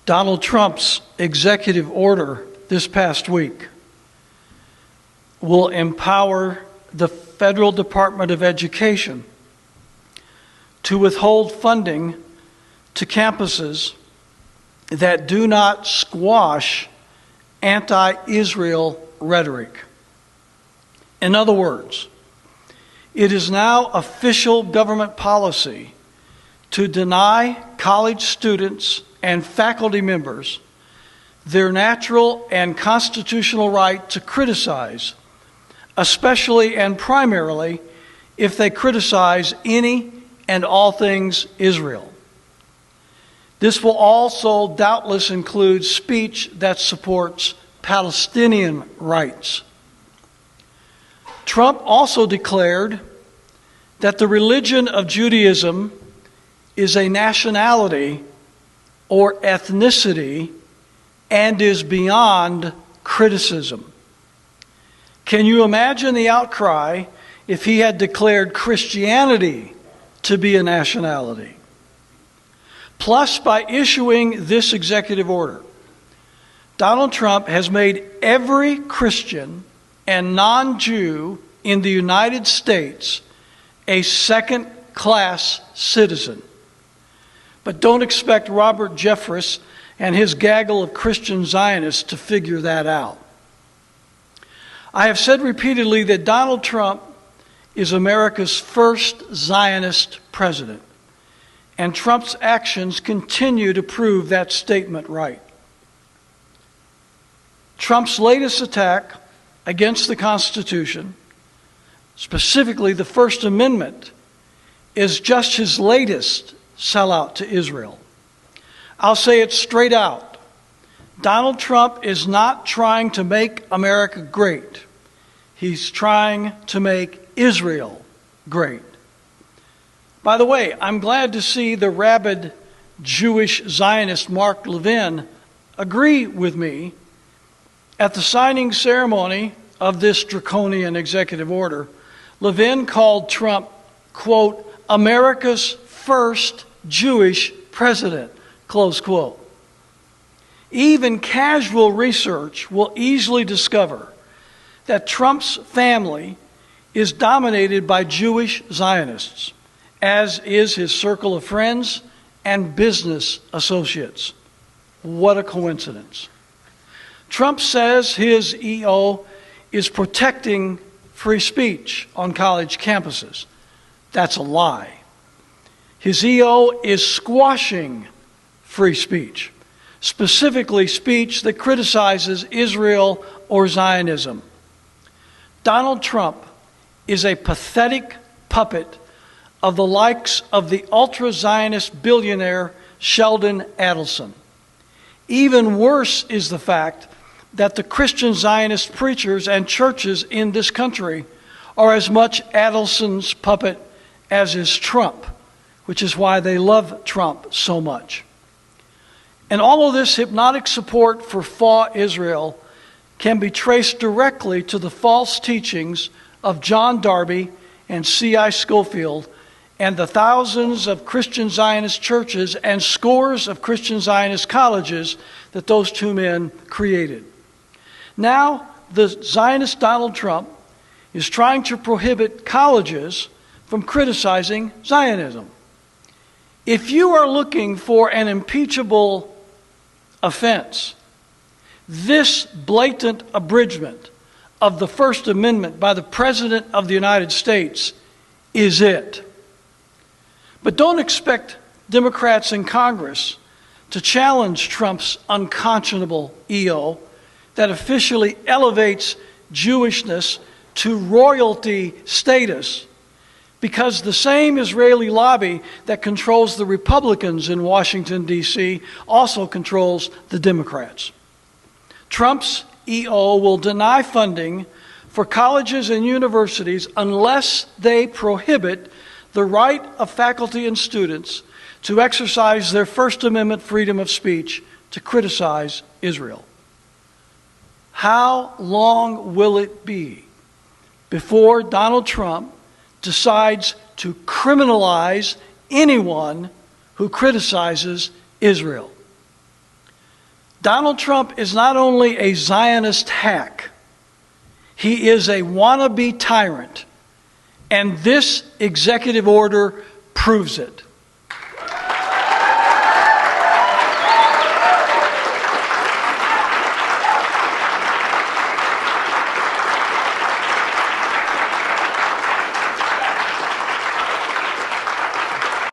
Donald Trump's executive order this past week will empower the Federal Department of Education to withhold funding to campuses that do not squash anti-Israel rhetoric. In other words, it is now official government policy to deny college students and faculty members their natural and constitutional right to criticize, especially and primarily if they criticize any and all things Israel. This will also doubtless include speech that supports Palestinian rights. Trump also declared that the religion of Judaism is a nationality or ethnicity and is beyond criticism. Can you imagine the outcry if he had declared Christianity to be a nationality? Plus, by issuing this executive order, Donald Trump has made every Christian and non-Jew in the United States a second-class citizen. But don't expect Robert Jeffress and his gaggle of Christian Zionists to figure that out. I have said repeatedly that Donald Trump is America's first Zionist president, and Trump's actions continue to prove that statement right. Trump's latest attack against the Constitution, specifically the First Amendment, is just his latest sellout to Israel. I'll say it straight out. Donald Trump is not trying to make America great. He's trying to make Israel great. By the way, I'm glad to see the rabid Jewish Zionist Mark Levin agree with me. At the signing ceremony of this draconian executive order, Levin called Trump, quote, America's first Jewish president, close quote. Even casual research will easily discover that Trump's family is dominated by Jewish Zionists, as is his circle of friends and business associates. What a coincidence. Trump says his EO is protecting free speech on college campuses. That's a lie. His EO is squashing free speech, specifically speech that criticizes Israel or Zionism. Donald Trump is a pathetic puppet of the likes of the ultra-Zionist billionaire Sheldon Adelson. Even worse is the fact that the Christian Zionist preachers and churches in this country are as much Adelson's puppet as is Trump, which is why they love Trump so much. And all of this hypnotic support for FA Israel can be traced directly to the false teachings of John Darby and C.I. Scofield and the thousands of Christian Zionist churches and scores of Christian Zionist colleges that those two men created. Now, the Zionist Donald Trump is trying to prohibit colleges from criticizing Zionism. If you are looking for an impeachable offense, this blatant abridgment of the First Amendment by the President of the United States is it. But don't expect Democrats in Congress to challenge Trump's unconscionable EO that officially elevates Jewishness to royalty status, because the same Israeli lobby that controls the Republicans in Washington, D.C. also controls the Democrats. Trump's EO will deny funding for colleges and universities unless they prohibit the right of faculty and students to exercise their First Amendment freedom of speech to criticize Israel. How long will it be before Donald Trump decides to criminalize anyone who criticizes Israel? Donald Trump is not only a Zionist hack, he is a wannabe tyrant. And this executive order proves it.